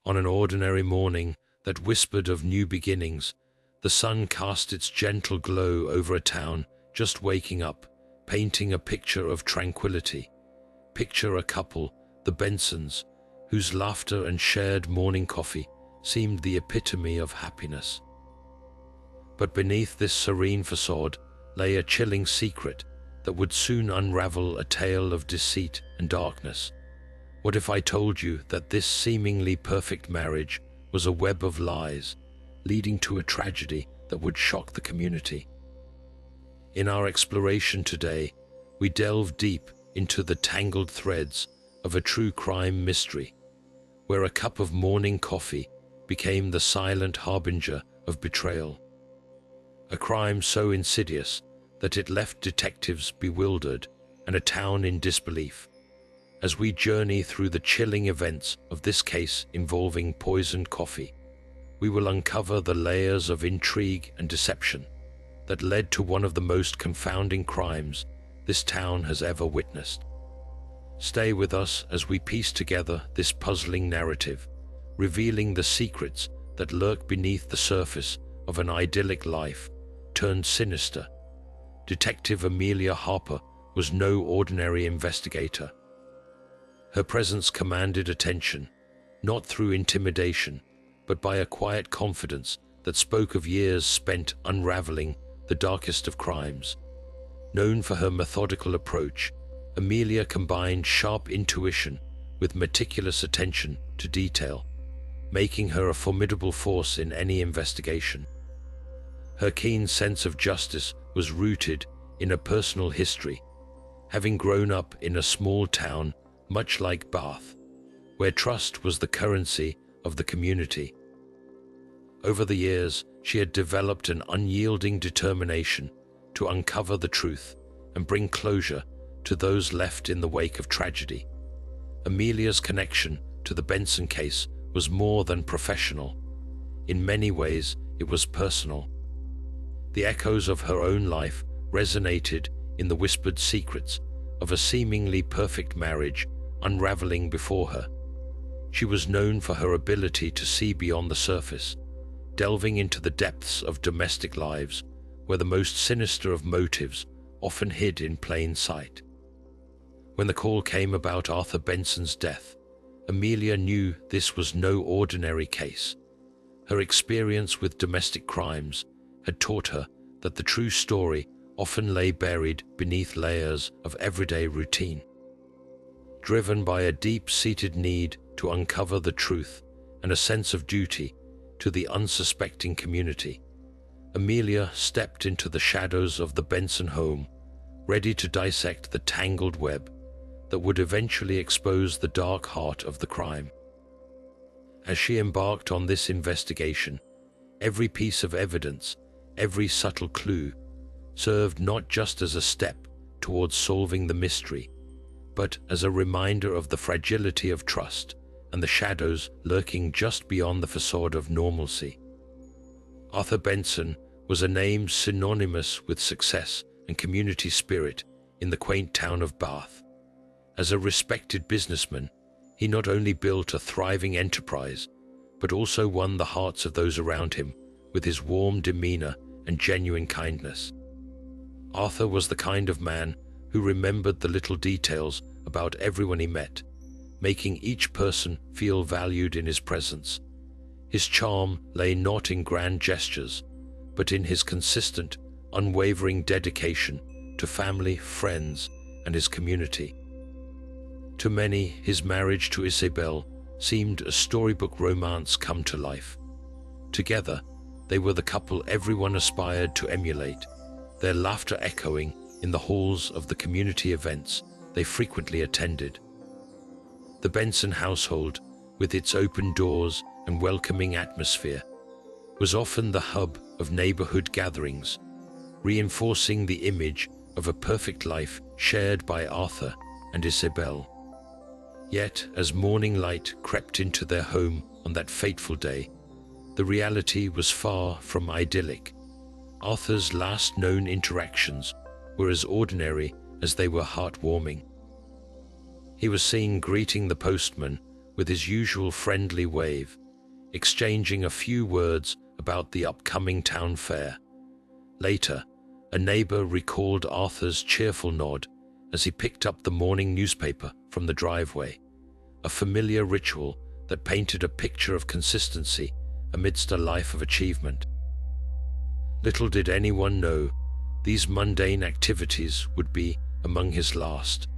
On an ordinary morning that whispered of new beginnings, the sun cast its gentle glow over a town just waking up, painting a picture of tranquility. Picture a couple, the Bensons, whose laughter and shared morning coffee seemed the epitome of happiness. But beneath this serene facade lay a chilling secret that would soon unravel a tale of deceit and darkness. What if I told you that this seemingly perfect marriage was a web of lies, leading to a tragedy that would shock the community? In our exploration today, we delve deep into the tangled threads of a true crime mystery, where a cup of morning coffee became the silent harbinger of betrayal. A crime so insidious that it left detectives bewildered and a town in disbelief. As we journey through the chilling events of this case involving poisoned coffee, we will uncover the layers of intrigue and deception that led to one of the most confounding crimes this town has ever witnessed. Stay with us as we piece together this puzzling narrative, revealing the secrets that lurk beneath the surface of an idyllic life turned sinister. Detective Amelia Harper was no ordinary investigator. Her presence commanded attention, not through intimidation, but by a quiet confidence that spoke of years spent unraveling the darkest of crimes. Known for her methodical approach, Amelia combined sharp intuition with meticulous attention to detail, making her a formidable force in any investigation. Her keen sense of justice was rooted in a personal history, having grown up in a small town much like Bath, where trust was the currency of the community. Over the years, she had developed an unyielding determination to uncover the truth and bring closure to those left in the wake of tragedy. Amelia's connection to the Benson case was more than professional. In many ways, it was personal. The echoes of her own life resonated in the whispered secrets of a seemingly perfect marriage unraveling before her. She was known for her ability to see beyond the surface, delving into the depths of domestic lives where the most sinister of motives often hid in plain sight. When the call came about Arthur Benson's death, Amelia knew this was no ordinary case. Her experience with domestic crimes had taught her that the true story often lay buried beneath layers of everyday routine. Driven by a deep-seated need to uncover the truth and a sense of duty to the unsuspecting community, Amelia stepped into the shadows of the Benson home, ready to dissect the tangled web that would eventually expose the dark heart of the crime. As she embarked on this investigation, every piece of evidence, every subtle clue, served not just as a step towards solving the mystery, but as a reminder of the fragility of trust and the shadows lurking just beyond the facade of normalcy. Arthur Benson was a name synonymous with success and community spirit in the quaint town of Bath. As a respected businessman, he not only built a thriving enterprise, but also won the hearts of those around him with his warm demeanor and genuine kindness. Arthur was the kind of man who remembered the little details about everyone he met, making each person feel valued in his presence. His charm lay not in grand gestures, but in his consistent, unwavering dedication to family, friends, and his community. To many, his marriage to Isabelle seemed a storybook romance come to life. Together, they were the couple everyone aspired to emulate, their laughter echoing in the halls of the community events they frequently attended. The Benson household, with its open doors and welcoming atmosphere, was often the hub of neighborhood gatherings, reinforcing the image of a perfect life shared by Arthur and Isabelle. Yet, as morning light crept into their home on that fateful day, the reality was far from idyllic. Arthur's last known interactions were as ordinary as they were heartwarming. He was seen greeting the postman with his usual friendly wave, exchanging a few words about the upcoming town fair. Later, a neighbor recalled Arthur's cheerful nod as he picked up the morning newspaper from the driveway, a familiar ritual that painted a picture of consistency amidst a life of achievement. Little did anyone know these mundane activities would be among his last.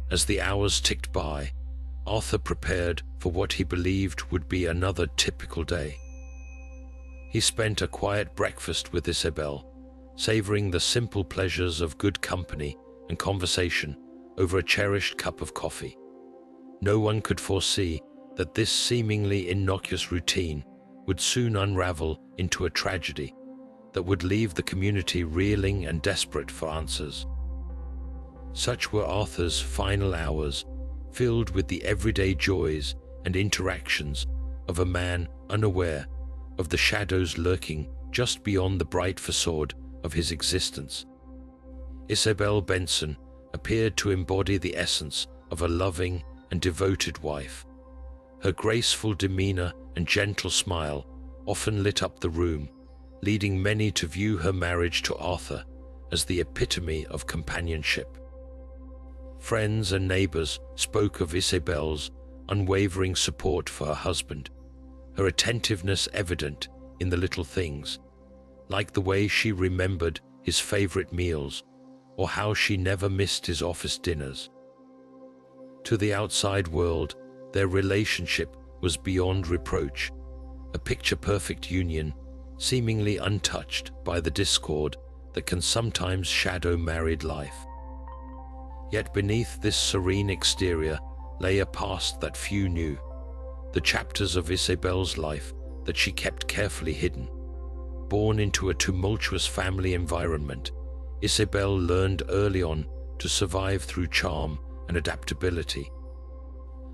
As the hours ticked by, Arthur prepared for what he believed would be another typical day. He spent a quiet breakfast with Isabelle, savoring the simple pleasures of good company and conversation over a cherished cup of coffee. No one could foresee that this seemingly innocuous routine would soon unravel into a tragedy that would leave the community reeling and desperate for answers. Such were Arthur's final hours, filled with the everyday joys and interactions of a man unaware of the shadows lurking just beyond the bright facade of his existence. Isabelle Benson appeared to embody the essence of a loving and devoted wife. Her graceful demeanor and gentle smile often lit up the room, leading many to view her marriage to Arthur as the epitome of companionship. Friends and neighbors spoke of Isabelle's unwavering support for her husband, her attentiveness evident in the little things, like the way she remembered his favorite meals or how she never missed his office dinners. To the outside world, their relationship was beyond reproach, a picture-perfect union, seemingly untouched by the discord that can sometimes shadow married life. Yet beneath this serene exterior lay a past that few knew, the chapters of Isabelle's life that she kept carefully hidden. Born into a tumultuous family environment, Isabelle learned early on to survive through charm and adaptability.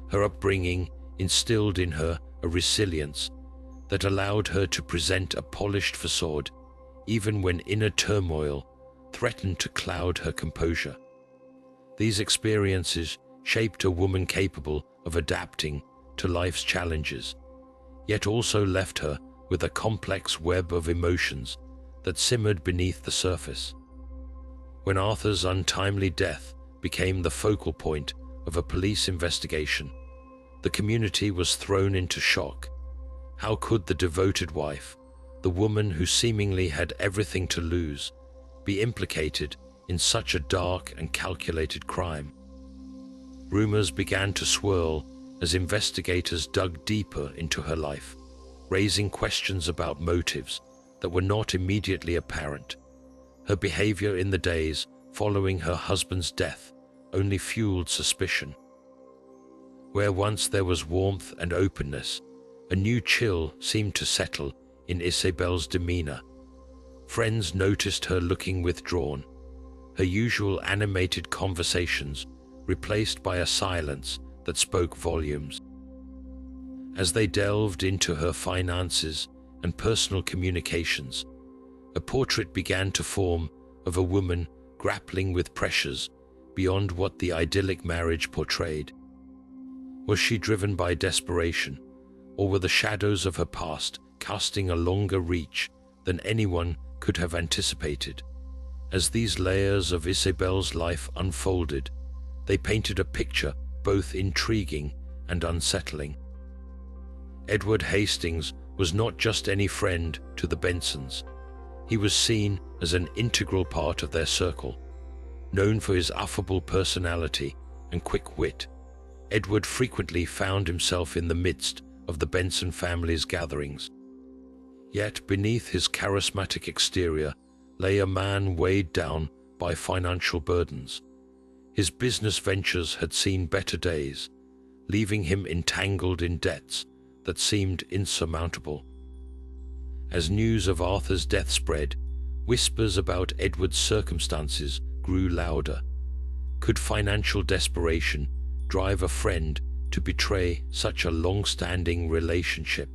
Her upbringing instilled in her a resilience that allowed her to present a polished facade even when inner turmoil threatened to cloud her composure. These experiences shaped a woman capable of adapting to life's challenges, yet also left her with a complex web of emotions that simmered beneath the surface. When Arthur's untimely death became the focal point of a police investigation, the community was thrown into shock. How could the devoted wife, the woman who seemingly had everything to lose, be implicated in such a dark and calculated crime? Rumors began to swirl as investigators dug deeper into her life, raising questions about motives that were not immediately apparent. Her behavior in the days following her husband's death only fueled suspicion. Where once there was warmth and openness, a new chill seemed to settle in Isabelle's demeanor. Friends noticed her looking withdrawn, her usual animated conversations replaced by a silence that spoke volumes. As they delved into her finances and personal communications, a portrait began to form of a woman grappling with pressures beyond what the idyllic marriage portrayed. Was she driven by desperation, or were the shadows of her past casting a longer reach than anyone could have anticipated? As these layers of Isabelle's life unfolded, they painted a picture both intriguing and unsettling. Edward Hastings was not just any friend to the Bensons. He was seen as an integral part of their circle. Known for his affable personality and quick wit, Edward frequently found himself in the midst of the Benson family's gatherings. Yet beneath his charismatic exterior lay a man weighed down by financial burdens. His business ventures had seen better days, leaving him entangled in debts that seemed insurmountable. As news of Arthur's death spread, whispers about Edward's circumstances grew louder. Could financial desperation drive a friend to betray such a long-standing relationship?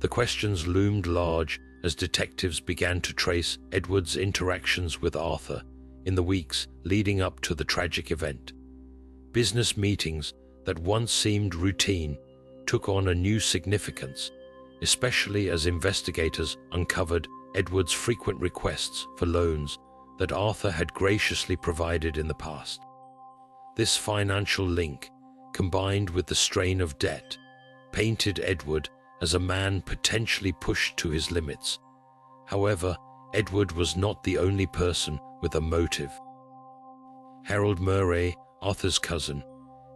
The questions loomed large as detectives began to trace Edward's interactions with Arthur in the weeks leading up to the tragic event. Business meetings that once seemed routine took on a new significance, especially as investigators uncovered Edward's frequent requests for loans that Arthur had graciously provided in the past. This financial link, combined with the strain of debt, painted Edward as a man potentially pushed to his limits. However, Edward was not the only person with a motive. Harold Murray, Arthur's cousin,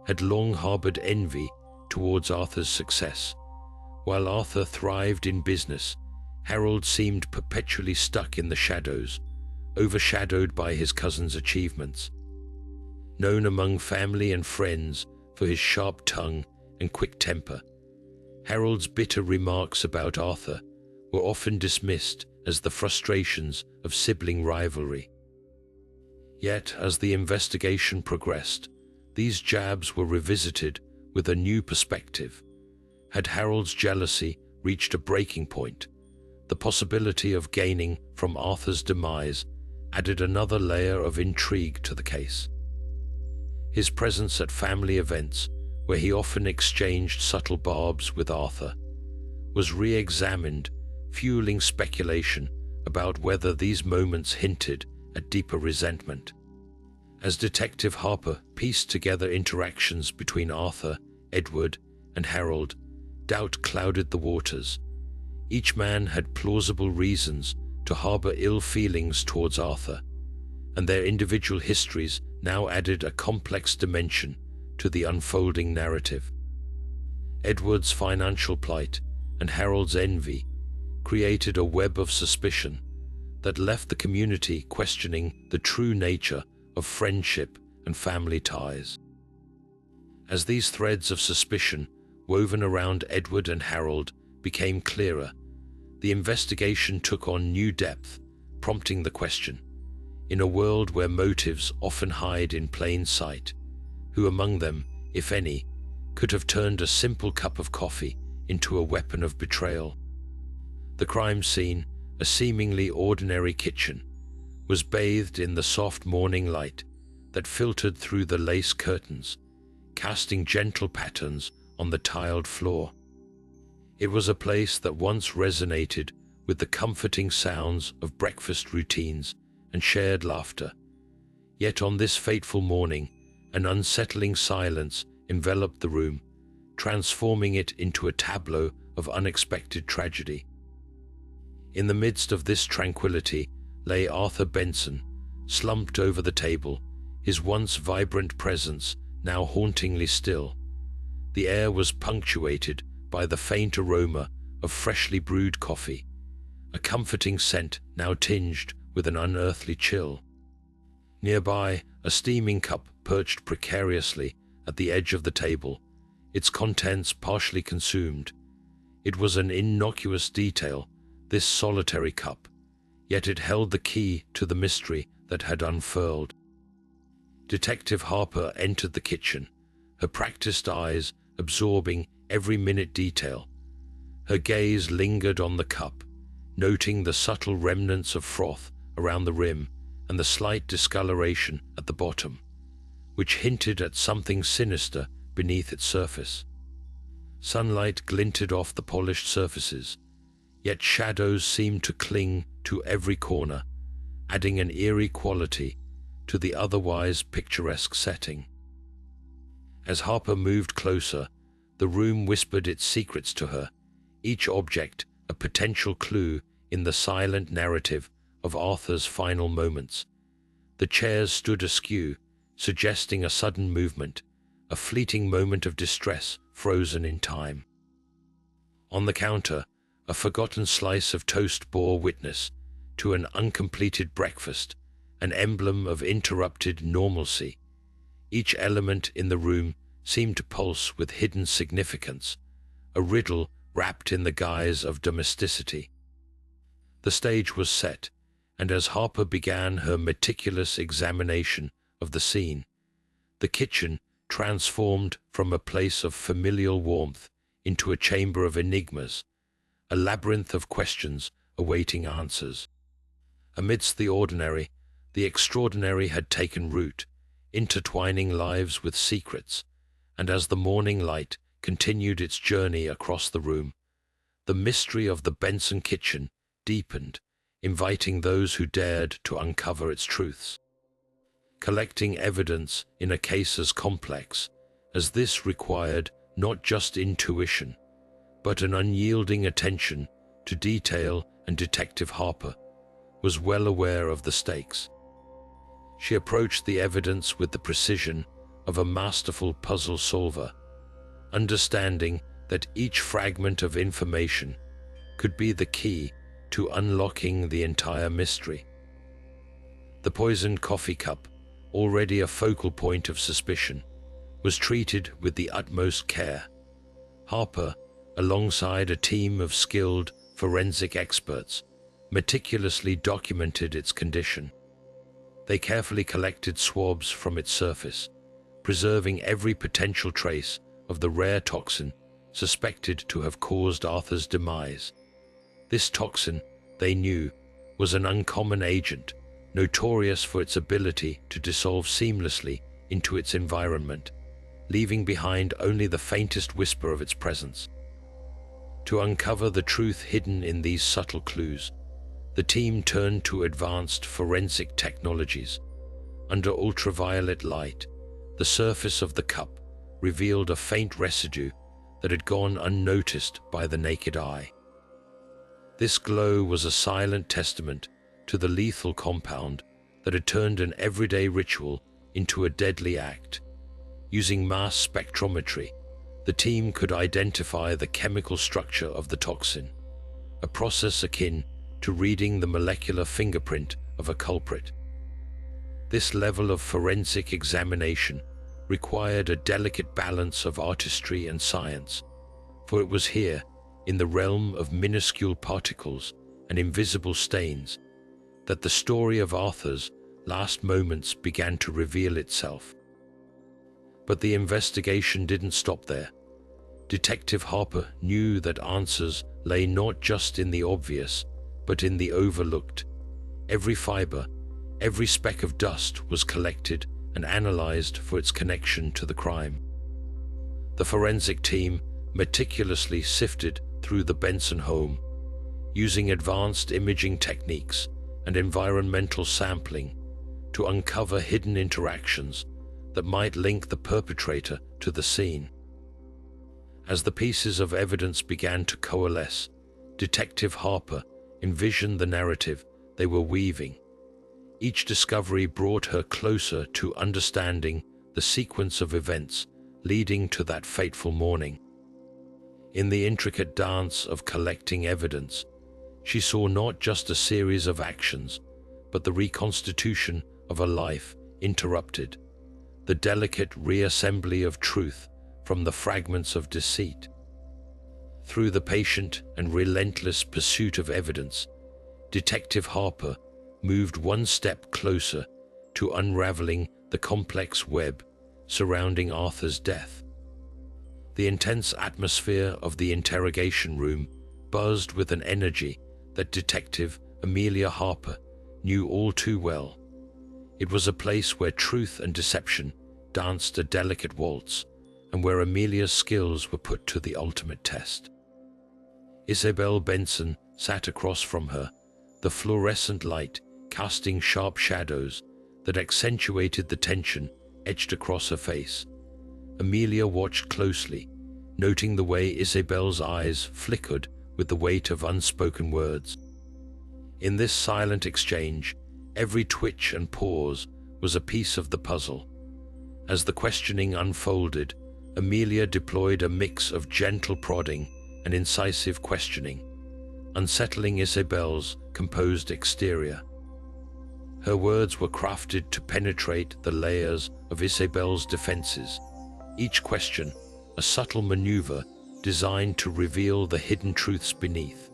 had long harbored envy towards Arthur's success. While Arthur thrived in business, Harold seemed perpetually stuck in the shadows, overshadowed by his cousin's achievements. Known among family and friends for his sharp tongue and quick temper, Harold's bitter remarks about Arthur were often dismissed as the frustrations of sibling rivalry. Yet, as the investigation progressed, these jabs were revisited with a new perspective. Had Harold's jealousy reached a breaking point, the possibility of gaining from Arthur's demise added another layer of intrigue to the case. His presence at family events, where he often exchanged subtle barbs with Arthur, was re-examined, fueling speculation about whether these moments hinted at deeper resentment. As Detective Harper pieced together interactions between Arthur, Edward, and Harold, doubt clouded the waters. Each man had plausible reasons to harbor ill feelings towards Arthur, and their individual histories now added a complex dimension to the unfolding narrative. Edward's financial plight and Harold's envy created a web of suspicion that left the community questioning the true nature of friendship and family ties. As these threads of suspicion woven around Edward and Harold became clearer, the investigation took on new depth, prompting the question: in a world where motives often hide in plain sight, who among them, if any, could have turned a simple cup of coffee into a weapon of betrayal? The crime scene, a seemingly ordinary kitchen, was bathed in the soft morning light that filtered through the lace curtains, casting gentle patterns on the tiled floor. It was a place that once resonated with the comforting sounds of breakfast routines and shared laughter. Yet on this fateful morning, an unsettling silence enveloped the room, transforming it into a tableau of unexpected tragedy. In the midst of this tranquility lay Arthur Benson, slumped over the table, his once vibrant presence now hauntingly still. The air was punctuated by the faint aroma of freshly brewed coffee, a comforting scent now tinged with an unearthly chill. Nearby, a steaming cup perched precariously at the edge of the table, its contents partially consumed. It was an innocuous detail, this solitary cup, yet it held the key to the mystery that had unfurled. Detective Harper entered the kitchen, her practiced eyes absorbing every minute detail. Her gaze lingered on the cup, noting the subtle remnants of froth around the rim and the slight discoloration at the bottom, which hinted at something sinister beneath its surface. Sunlight glinted off the polished surfaces, yet shadows seemed to cling to every corner, adding an eerie quality to the otherwise picturesque setting. As Harper moved closer, the room whispered its secrets to her, each object a potential clue in the silent narrative of Arthur's final moments. The chairs stood askew, suggesting a sudden movement, a fleeting moment of distress frozen in time. On the counter, a forgotten slice of toast bore witness to an uncompleted breakfast, an emblem of interrupted normalcy. Each element in the room seemed to pulse with hidden significance, a riddle wrapped in the guise of domesticity. The stage was set, and as Harper began her meticulous examination of the scene, the kitchen transformed from a place of familial warmth into a chamber of enigmas, a labyrinth of questions awaiting answers. Amidst the ordinary, the extraordinary had taken root, intertwining lives with secrets, and as the morning light continued its journey across the room, the mystery of the Benson kitchen deepened, inviting those who dared to uncover its truths. Collecting evidence in a case as complex as this required not just intuition, but an unyielding attention to detail, and Detective Harper was well aware of the stakes. She approached the evidence with the precision of a masterful puzzle solver, understanding that each fragment of information could be the key to unlocking the entire mystery. The poisoned coffee cup, already a focal point of suspicion, was treated with the utmost care. Harper, alongside a team of skilled forensic experts, meticulously documented its condition. They carefully collected swabs from its surface, preserving every potential trace of the rare toxin suspected to have caused Arthur's demise. This toxin, they knew, was an uncommon agent, notorious for its ability to dissolve seamlessly into its environment, leaving behind only the faintest whisper of its presence. To uncover the truth hidden in these subtle clues, the team turned to advanced forensic technologies. Under ultraviolet light, the surface of the cup revealed a faint residue that had gone unnoticed by the naked eye. This glow was a silent testament to the lethal compound that had turned an everyday ritual into a deadly act. Using mass spectrometry, the team could identify the chemical structure of the toxin, a process akin to reading the molecular fingerprint of a culprit. This level of forensic examination required a delicate balance of artistry and science, for it was here, in the realm of minuscule particles and invisible stains, that the story of Arthur's last moments began to reveal itself. But the investigation didn't stop there. Detective Harper knew that answers lay not just in the obvious, but in the overlooked. Every fiber, every speck of dust was collected and analyzed for its connection to the crime. The forensic team meticulously sifted through the Benson home, using advanced imaging techniques and environmental sampling to uncover hidden interactions that might link the perpetrator to the scene. As the pieces of evidence began to coalesce, Detective Harper envisioned the narrative they were weaving. Each discovery brought her closer to understanding the sequence of events leading to that fateful morning. In the intricate dance of collecting evidence, she saw not just a series of actions, but the reconstitution of a life interrupted, the delicate reassembly of truth from the fragments of deceit. Through the patient and relentless pursuit of evidence, Detective Harper moved one step closer to unraveling the complex web surrounding Arthur's death. The intense atmosphere of the interrogation room buzzed with an energy that Detective Amelia Harper knew all too well. It was a place where truth and deception danced a delicate waltz, and where Amelia's skills were put to the ultimate test. Isabelle Benson sat across from her, the fluorescent light casting sharp shadows that accentuated the tension etched across her face. Amelia watched closely, noting the way Isabelle's eyes flickered with the weight of unspoken words. In this silent exchange, every twitch and pause was a piece of the puzzle. As the questioning unfolded, Amelia deployed a mix of gentle prodding and incisive questioning, unsettling Isabelle's composed exterior. Her words were crafted to penetrate the layers of Isabelle's defenses, each question a subtle maneuver designed to reveal the hidden truths beneath.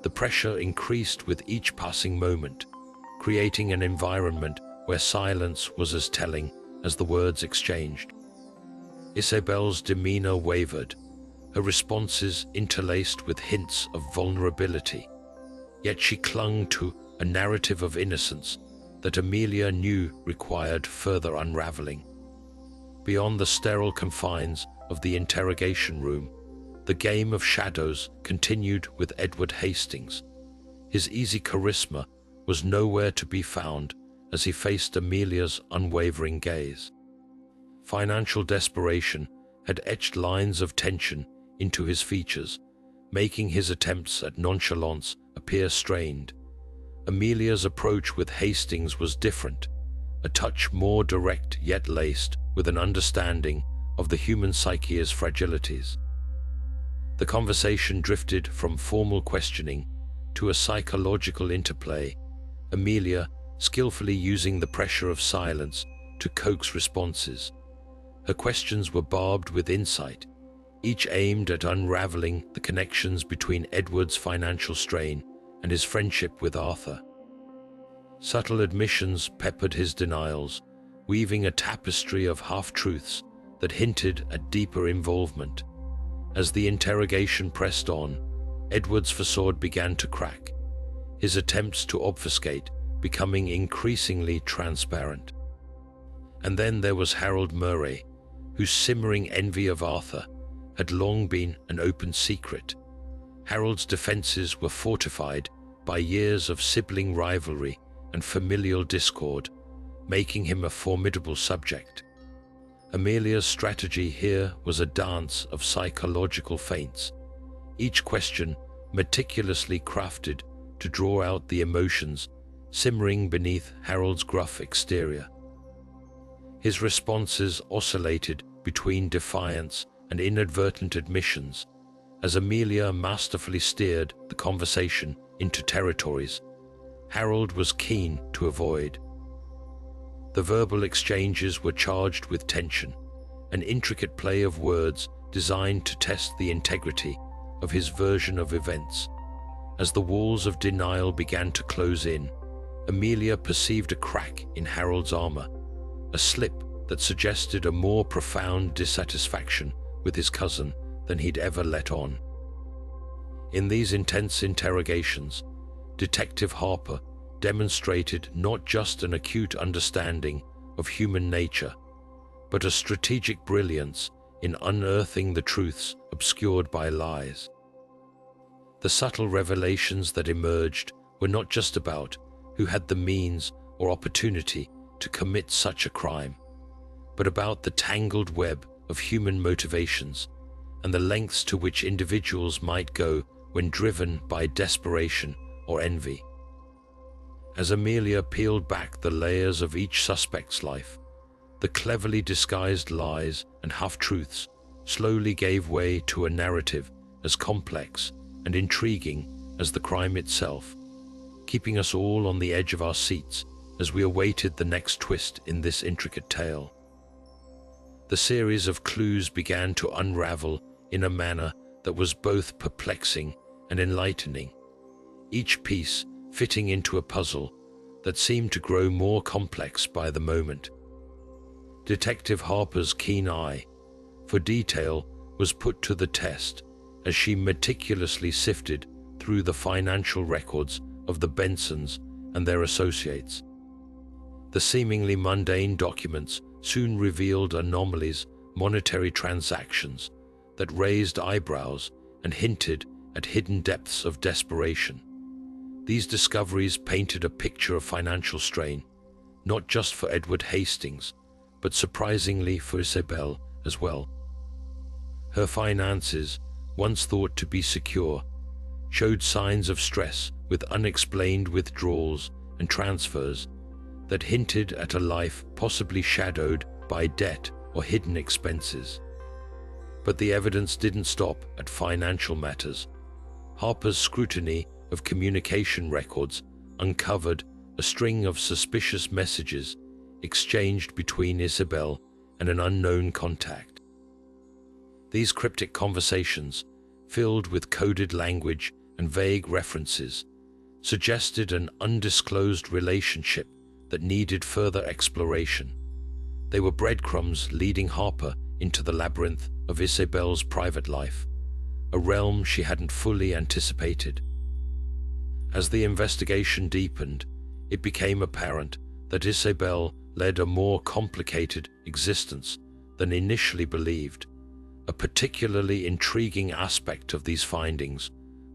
The pressure increased with each passing moment, creating an environment where silence was as telling as the words exchanged. Isabelle's demeanor wavered, her responses interlaced with hints of vulnerability, yet she clung to a narrative of innocence that Amelia knew required further unraveling. Beyond the sterile confines of the interrogation room, the game of shadows continued with Edward Hastings. His easy charisma was nowhere to be found as he faced Amelia's unwavering gaze. Financial desperation had etched lines of tension into his features, making his attempts at nonchalance appear strained. Amelia's approach with Hastings was different, a touch more direct yet laced with an understanding of the human psyche's fragilities. The conversation drifted from formal questioning to a psychological interplay, Amelia skillfully using the pressure of silence to coax responses. Her questions were barbed with insight, each aimed at unraveling the connections between Edward's financial strain and his friendship with Arthur. Subtle admissions peppered his denials, weaving a tapestry of half-truths that hinted at deeper involvement. As the interrogation pressed on, Edward's facade began to crack, his attempts to obfuscate becoming increasingly transparent. And then there was Harold Murray, whose simmering envy of Arthur had long been an open secret. Harold's defenses were fortified by years of sibling rivalry and familial discord, making him a formidable subject. Amelia's strategy here was a dance of psychological feints, each question meticulously crafted to draw out the emotions simmering beneath Harold's gruff exterior. His responses oscillated between defiance and inadvertent admissions, as Amelia masterfully steered the conversation into territories Harold was keen to avoid. The verbal exchanges were charged with tension, an intricate play of words designed to test the integrity of his version of events. As the walls of denial began to close in, Amelia perceived a crack in Harold's armor, a slip that suggested a more profound dissatisfaction with his cousin than he'd ever let on. In these intense interrogations, Detective Harper demonstrated not just an acute understanding of human nature, but a strategic brilliance in unearthing the truths obscured by lies. The subtle revelations that emerged were not just about who had the means or opportunity to commit such a crime, but about the tangled web of human motivations and the lengths to which individuals might go when driven by desperation or envy. As Amelia peeled back the layers of each suspect's life, the cleverly disguised lies and half-truths slowly gave way to a narrative as complex and intriguing as the crime itself, keeping us all on the edge of our seats as we awaited the next twist in this intricate tale. The series of clues began to unravel in a manner that was both perplexing and enlightening, each piece fitting into a puzzle that seemed to grow more complex by the moment. Detective Harper's keen eye for detail was put to the test as she meticulously sifted through the financial records of the Bensons and their associates. The seemingly mundane documents soon revealed anomalies, monetary transactions that raised eyebrows and hinted at hidden depths of desperation. These discoveries painted a picture of financial strain, not just for Edward Hastings, but surprisingly for Isabelle as well. Her finances, once thought to be secure, showed signs of stress with unexplained withdrawals and transfers that hinted at a life possibly shadowed by debt or hidden expenses. But the evidence didn't stop at financial matters. Harper's scrutiny of communication records uncovered a string of suspicious messages exchanged between Isabelle and an unknown contact. These cryptic conversations, filled with coded language and vague references, suggested an undisclosed relationship that needed further exploration. They were breadcrumbs leading Harper into the labyrinth of Isabelle's private life, a realm she hadn't fully anticipated. As the investigation deepened, it became apparent that Isabelle led a more complicated existence than initially believed. A particularly intriguing aspect of these findings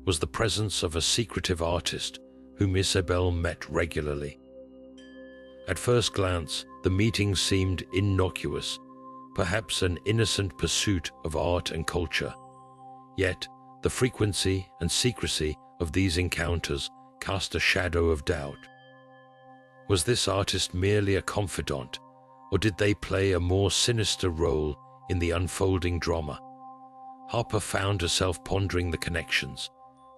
was the presence of a secretive artist whom Isabelle met regularly. At first glance, the meeting seemed innocuous, perhaps an innocent pursuit of art and culture. Yet, the frequency and secrecy of these encounters cast a shadow of doubt. Was this artist merely a confidant, or did they play a more sinister role in the unfolding drama? Harper found herself pondering the connections,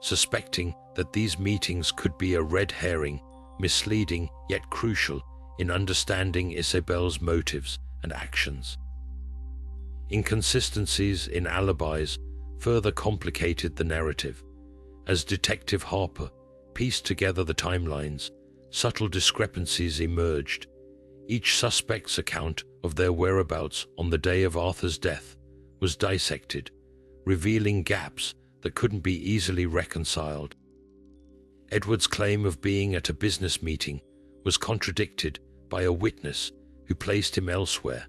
suspecting that these meetings could be a red herring, misleading yet crucial in understanding Isabelle's motives and actions. Inconsistencies in alibis further complicated the narrative. As Detective Harper pieced together the timelines, subtle discrepancies emerged. Each suspect's account of their whereabouts on the day of Arthur's death was dissected, revealing gaps that couldn't be easily reconciled. Edward's claim of being at a business meeting was contradicted by a witness who placed him elsewhere,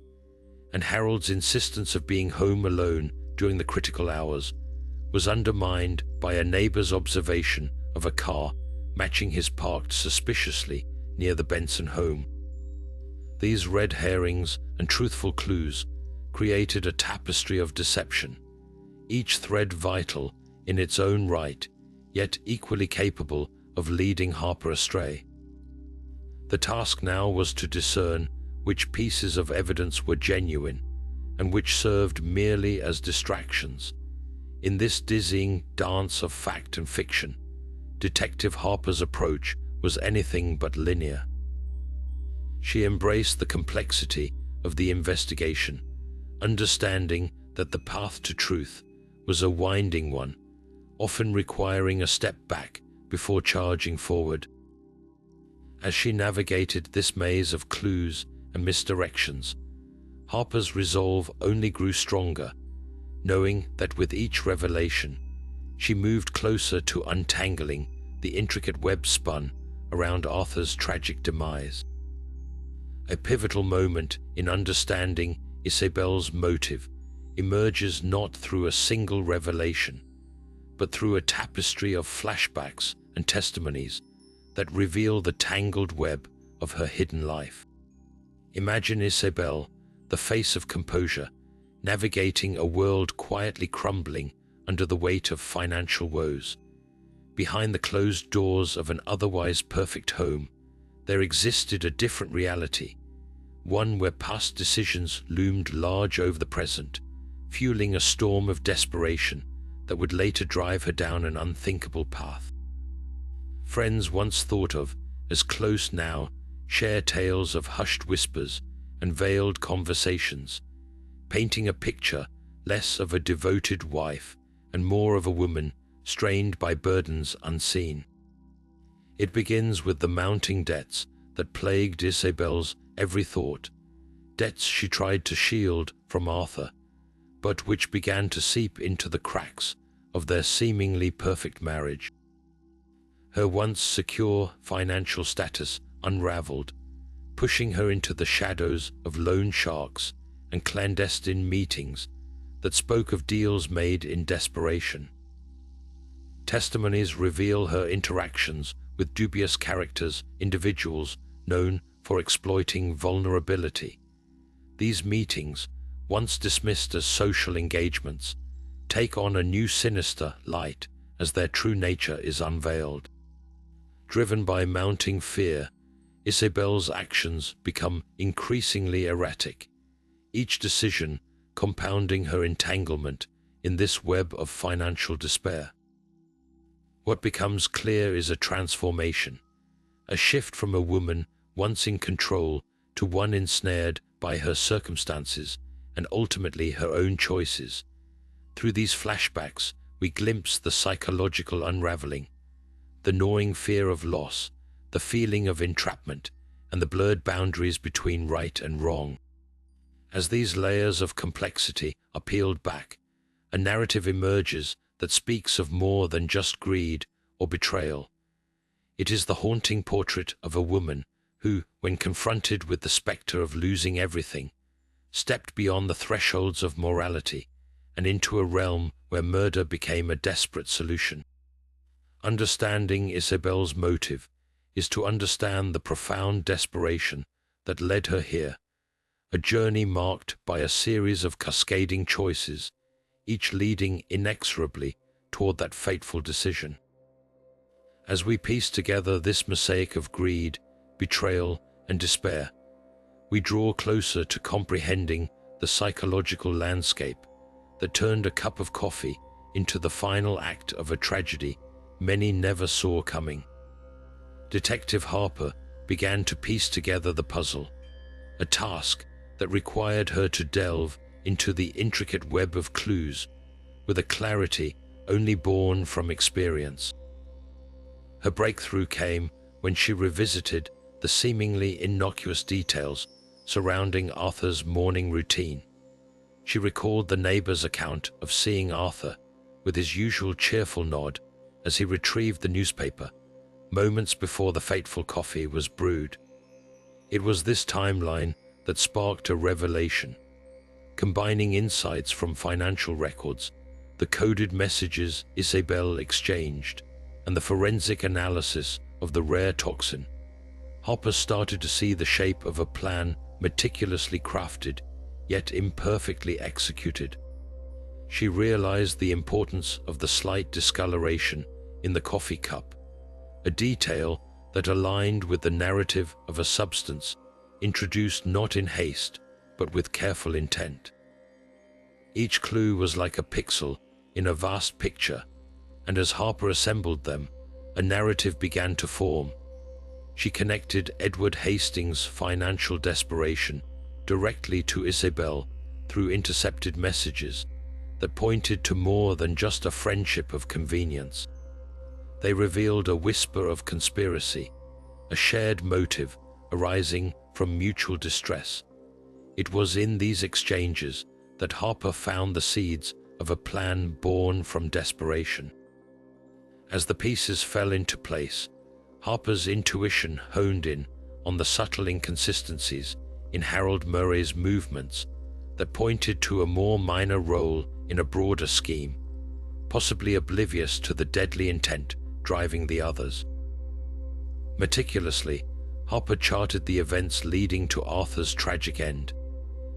and Harold's insistence of being home alone during the critical hours was undermined by a neighbor's observation of a car matching his parked suspiciously near the Benson home. These red herrings and truthful clues created a tapestry of deception, each thread vital in its own right, yet equally capable of leading Harper astray. The task now was to discern which pieces of evidence were genuine and which served merely as distractions. In this dizzying dance of fact and fiction, Detective Harper's approach was anything but linear. She embraced the complexity of the investigation, understanding that the path to truth was a winding one, often requiring a step back before charging forward. As she navigated this maze of clues and misdirections, Harper's resolve only grew stronger, knowing that with each revelation, she moved closer to untangling the intricate web spun around Arthur's tragic demise. A pivotal moment in understanding Isabelle's motive emerges not through a single revelation, but through a tapestry of flashbacks and testimonies that reveal the tangled web of her hidden life. Imagine Isabelle, the face of composure, navigating a world quietly crumbling under the weight of financial woes. Behind the closed doors of an otherwise perfect home, there existed a different reality, one where past decisions loomed large over the present, fueling a storm of desperation that would later drive her down an unthinkable path. Friends once thought of as close now share tales of hushed whispers and veiled conversations, painting a picture less of a devoted wife and more of a woman strained by burdens unseen. It begins with the mounting debts that plagued Isabelle's every thought, debts she tried to shield from Arthur, but which began to seep into the cracks of their seemingly perfect marriage. Her once secure financial status unraveled, pushing her into the shadows of loan sharks and clandestine meetings that spoke of deals made in desperation. Testimonies reveal her interactions with dubious characters, individuals known for exploiting vulnerability. These meetings, once dismissed as social engagements, take on a new sinister light as their true nature is unveiled. Driven by mounting fear, Isabelle's actions become increasingly erratic, each decision compounding her entanglement in this web of financial despair. What becomes clear is a transformation, a shift from a woman once in control to one ensnared by her circumstances and ultimately her own choices. Through these flashbacks, we glimpse the psychological unraveling, the gnawing fear of loss, the feeling of entrapment, and the blurred boundaries between right and wrong. As these layers of complexity are peeled back, a narrative emerges that speaks of more than just greed or betrayal. It is the haunting portrait of a woman who, when confronted with the specter of losing everything, stepped beyond the thresholds of morality and into a realm where murder became a desperate solution. Understanding Isabelle's motive is to understand the profound desperation that led her here, a journey marked by a series of cascading choices, each leading inexorably toward that fateful decision. As we piece together this mosaic of greed, betrayal, and despair, we draw closer to comprehending the psychological landscape that turned a cup of coffee into the final act of a tragedy many never saw coming. Detective Harper began to piece together the puzzle, a task that required her to delve into the intricate web of clues with a clarity only born from experience. Her breakthrough came when she revisited the seemingly innocuous details surrounding Arthur's morning routine. She recalled the neighbor's account of seeing Arthur with his usual cheerful nod as he retrieved the newspaper moments before the fateful coffee was brewed. It was this timeline that sparked a revelation, combining insights from financial records, the coded messages Isabelle exchanged, and the forensic analysis of the rare toxin. Harper started to see the shape of a plan meticulously crafted, yet imperfectly executed. She realized the importance of the slight discoloration in the coffee cup, a detail that aligned with the narrative of a substance introduced not in haste, but with careful intent. Each clue was like a pixel in a vast picture, and as Harper assembled them, a narrative began to form. She connected Edward Hastings' financial desperation directly to Isabelle through intercepted messages that pointed to more than just a friendship of convenience. They revealed a whisper of conspiracy, a shared motive arising from mutual distress. It was in these exchanges that Harper found the seeds of a plan born from desperation. As the pieces fell into place, Harper's intuition honed in on the subtle inconsistencies in Harold Murray's movements that pointed to a more minor role in a broader scheme, possibly oblivious to the deadly intent driving the others. Meticulously, Harper charted the events leading to Arthur's tragic end.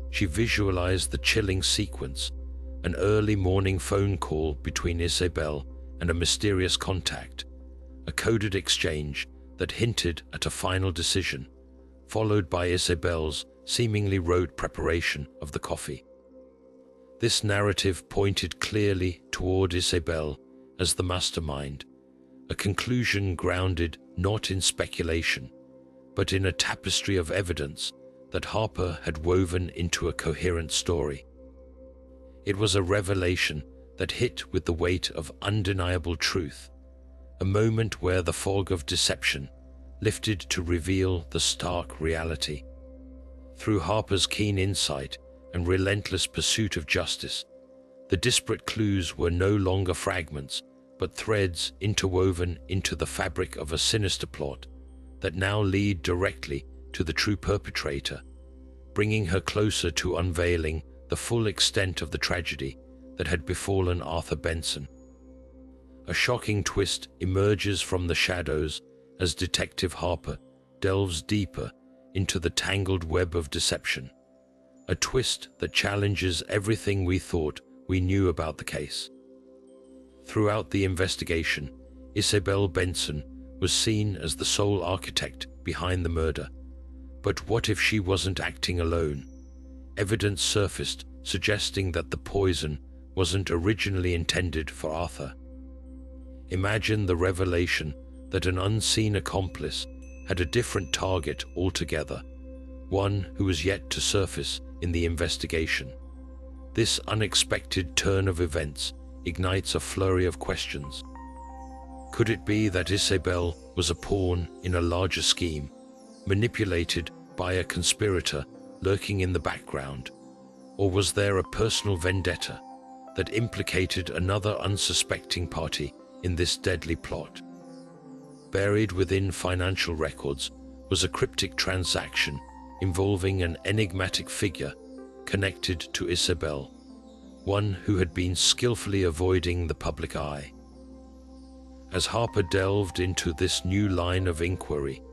She visualized the chilling sequence, an early morning phone call between Isabelle and a mysterious contact, a coded exchange that hinted at a final decision, followed by Isabelle's seemingly rote preparation of the coffee. This narrative pointed clearly toward Isabelle as the mastermind, a conclusion grounded not in speculation, but in a tapestry of evidence that Harper had woven into a coherent story. It was a revelation that hit with the weight of undeniable truth, a moment where the fog of deception lifted to reveal the stark reality. Through Harper's keen insight and relentless pursuit of justice, the disparate clues were no longer fragments, but threads interwoven into the fabric of a sinister plot that now lead directly to the true perpetrator, bringing her closer to unveiling the full extent of the tragedy that had befallen Arthur Benson. A shocking twist emerges from the shadows as Detective Harper delves deeper into the tangled web of deception, a twist that challenges everything we thought we knew about the case. Throughout the investigation, Isabelle Benson was seen as the sole architect behind the murder. But what if she wasn't acting alone? Evidence surfaced suggesting that the poison wasn't originally intended for Arthur. Imagine the revelation that an unseen accomplice had a different target altogether, one who was yet to surface in the investigation. This unexpected turn of events ignites a flurry of questions. Could it be that Isabelle was a pawn in a larger scheme, manipulated by a conspirator lurking in the background? Or was there a personal vendetta that implicated another unsuspecting party in this deadly plot? Buried within financial records was a cryptic transaction involving an enigmatic figure connected to Isabelle, one who had been skillfully avoiding the public eye. As Harper delved into this new line of inquiry,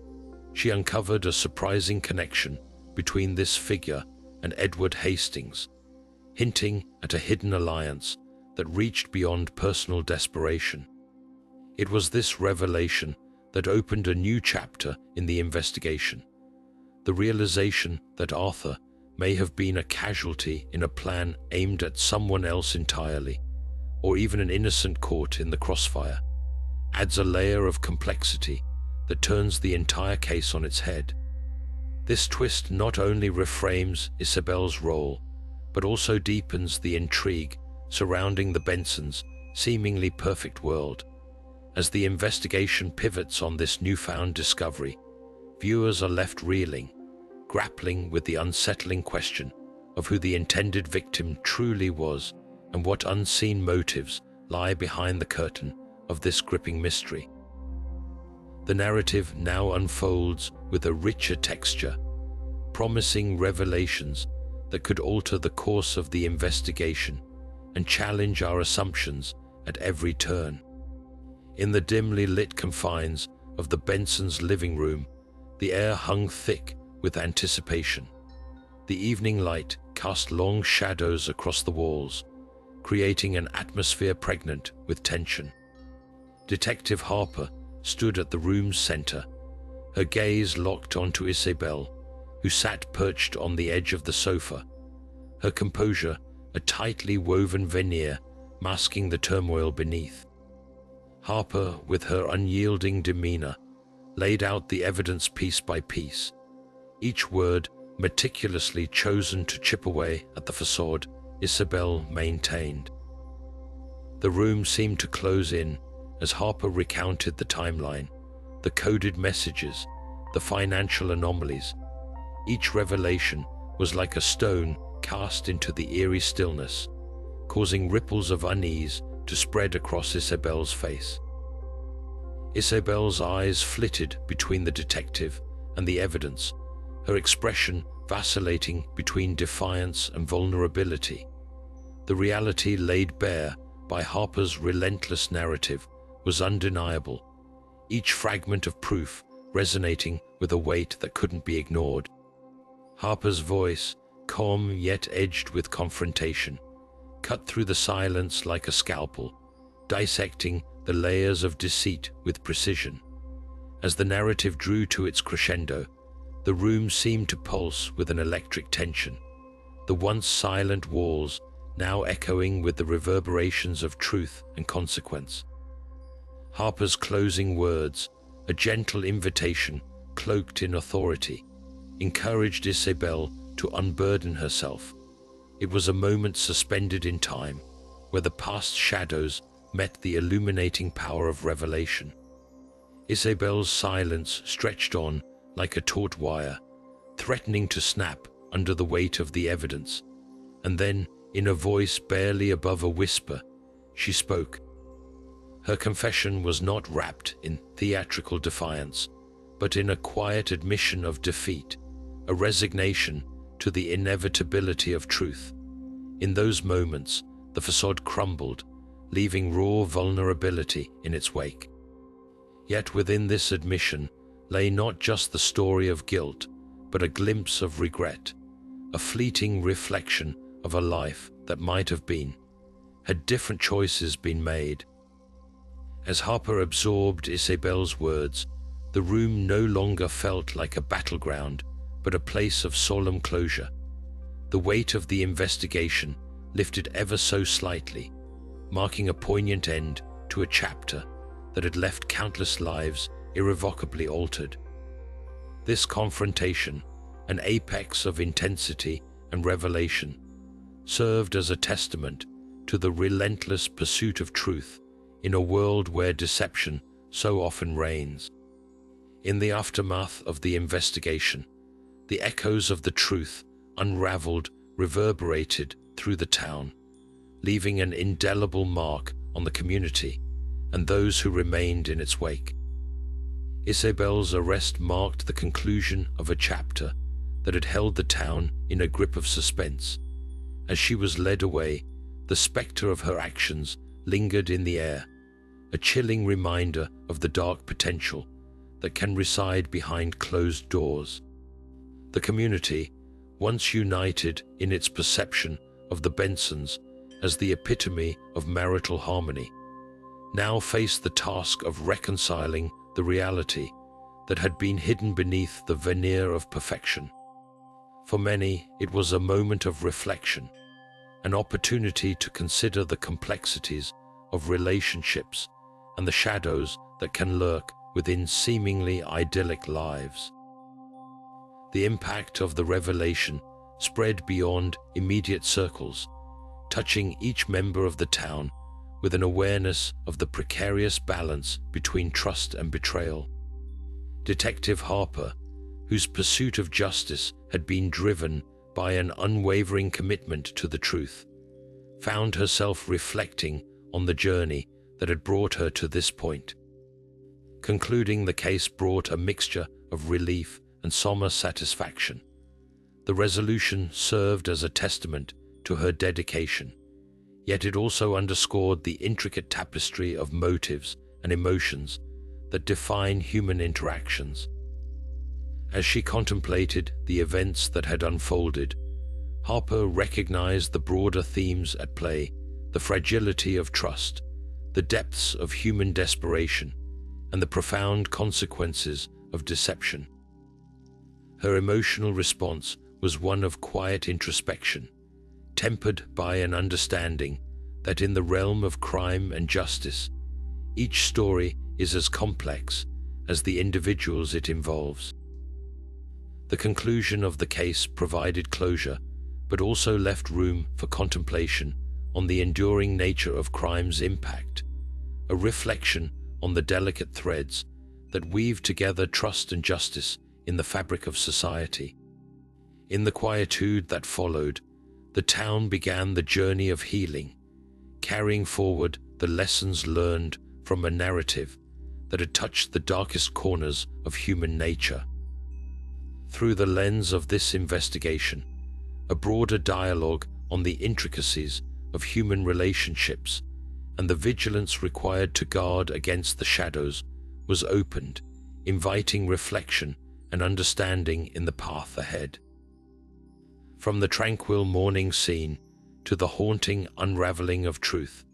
she uncovered a surprising connection between this figure and Edward Hastings, hinting at a hidden alliance that reached beyond personal desperation. It was this revelation that opened a new chapter in the investigation, the realization that Arthur may have been a casualty in a plan aimed at someone else entirely, or even an innocent caught in the crossfire, adds a layer of complexity that turns the entire case on its head. This twist not only reframes Isabelle's role, but also deepens the intrigue surrounding the Bensons' seemingly perfect world. As the investigation pivots on this newfound discovery, viewers are left reeling, grappling with the unsettling question of who the intended victim truly was and what unseen motives lie behind the curtain of this gripping mystery. The narrative now unfolds with a richer texture, promising revelations that could alter the course of the investigation and challenge our assumptions at every turn. In the dimly lit confines of the Bensons' living room, the air hung thick with anticipation. The evening light cast long shadows across the walls, creating an atmosphere pregnant with tension. Detective Harper stood at the room's center, her gaze locked onto Isabelle, who sat perched on the edge of the sofa, her composure a tightly woven veneer masking the turmoil beneath. Harper, with her unyielding demeanor, laid out the evidence piece by piece, each word meticulously chosen to chip away at the facade Isabelle maintained. The room seemed to close in as Harper recounted the timeline, the coded messages, the financial anomalies. Each revelation was like a stone cast into the eerie stillness, causing ripples of unease to spread across Isabelle's face. Isabelle's eyes flitted between the detective and the evidence, her expression vacillating between defiance and vulnerability. The reality laid bare by Harper's relentless narrative was undeniable, each fragment of proof resonating with a weight that couldn't be ignored. Harper's voice, calm yet edged with confrontation, cut through the silence like a scalpel, dissecting the layers of deceit with precision. As the narrative drew to its crescendo, the room seemed to pulse with an electric tension, the once silent walls now echoing with the reverberations of truth and consequence. Harper's closing words, a gentle invitation cloaked in authority, encouraged Isabelle to unburden herself. It was a moment suspended in time, where the past shadows met the illuminating power of revelation. Isabelle's silence stretched on like a taut wire, threatening to snap under the weight of the evidence. And then, in a voice barely above a whisper, she spoke. Her confession was not wrapped in theatrical defiance, but in a quiet admission of defeat, a resignation to the inevitability of truth. In those moments, the facade crumbled, leaving raw vulnerability in its wake. Yet within this admission lay not just the story of guilt, but a glimpse of regret, a fleeting reflection of a life that might have been, had different choices been made. As Harper absorbed Isabelle's words, the room no longer felt like a battleground, but a place of solemn closure. The weight of the investigation lifted ever so slightly, marking a poignant end to a chapter that had left countless lives irrevocably altered. This confrontation, an apex of intensity and revelation, served as a testament to the relentless pursuit of truth in a world where deception so often reigns. In the aftermath of the investigation, the echoes of the truth unraveled reverberated through the town, leaving an indelible mark on the community and those who remained in its wake. Isabelle's arrest marked the conclusion of a chapter that had held the town in a grip of suspense, As she was led away, the spectre of her actions lingered in the air, a chilling reminder of the dark potential that can reside behind closed doors. The community, once united in its perception of the Bensons as the epitome of marital harmony, now faced the task of reconciling the reality that had been hidden beneath the veneer of perfection. For many, it was a moment of reflection, an opportunity to consider the complexities of relationships and the shadows that can lurk within seemingly idyllic lives. The impact of the revelation spread beyond immediate circles, touching each member of the town with an awareness of the precarious balance between trust and betrayal. Detective Harper, whose pursuit of justice had been driven by an unwavering commitment to the truth, found herself reflecting on the journey that had brought her to this point. Concluding the case brought a mixture of relief and somber satisfaction. The resolution served as a testament to her dedication, yet it also underscored the intricate tapestry of motives and emotions that define human interactions. As she contemplated the events that had unfolded, Harper recognized the broader themes at play: the fragility of trust, the depths of human desperation, and the profound consequences of deception. Her emotional response was one of quiet introspection, tempered by an understanding that in the realm of crime and justice, each story is as complex as the individuals it involves. The conclusion of the case provided closure, but also left room for contemplation on the enduring nature of crime's impact, a reflection on the delicate threads that weave together trust and justice in the fabric of society. In the quietude that followed, the town began the journey of healing, carrying forward the lessons learned from a narrative that had touched the darkest corners of human nature. Through the lens of this investigation, a broader dialogue on the intricacies of human relationships and the vigilance required to guard against the shadows was opened, inviting reflection and understanding in the path ahead. From the tranquil morning scene to the haunting unraveling of truth,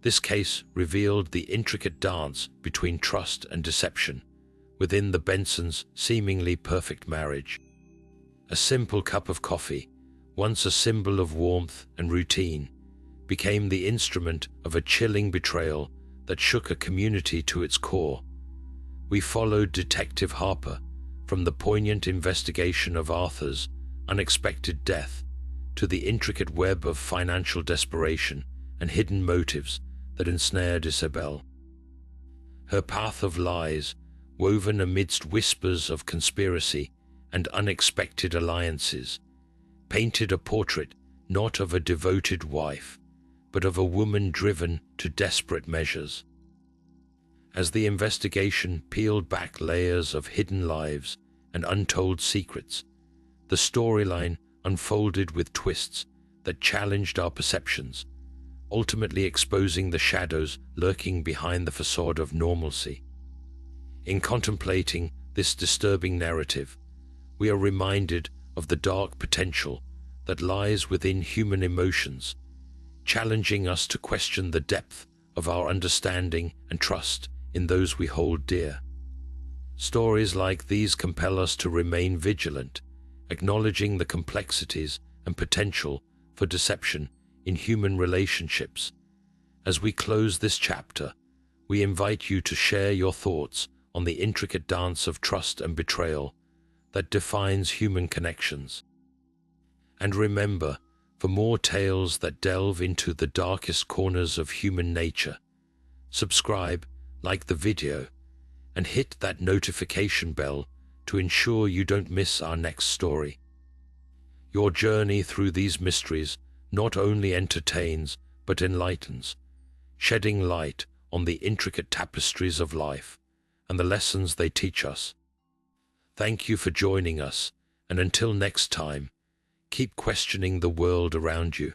this case revealed the intricate dance between trust and deception within the Bensons' seemingly perfect marriage. A simple cup of coffee, once a symbol of warmth and routine, became the instrument of a chilling betrayal that shook a community to its core. We followed Detective Harper from the poignant investigation of Arthur's unexpected death to the intricate web of financial desperation and hidden motives that ensnared Isabelle. Her path of lies, woven amidst whispers of conspiracy and unexpected alliances, painted a portrait not of a devoted wife, but of a woman driven to desperate measures. As the investigation peeled back layers of hidden lives and untold secrets, the storyline unfolded with twists that challenged our perceptions, ultimately exposing the shadows lurking behind the facade of normalcy. In contemplating this disturbing narrative, we are reminded of the dark potential that lies within human emotions, challenging us to question the depth of our understanding and trust in those we hold dear. Stories like these compel us to remain vigilant, acknowledging the complexities and potential for deception in human relationships. As we close this chapter, we invite you to share your thoughts on the intricate dance of trust and betrayal that defines human connections. And remember, for more tales that delve into the darkest corners of human nature, subscribe, like the video, and hit that notification bell to ensure you don't miss our next story. Your journey through these mysteries not only entertains but enlightens, shedding light on the intricate tapestries of life and the lessons they teach us. Thank you for joining us, and until next time, Keep questioning the world around you.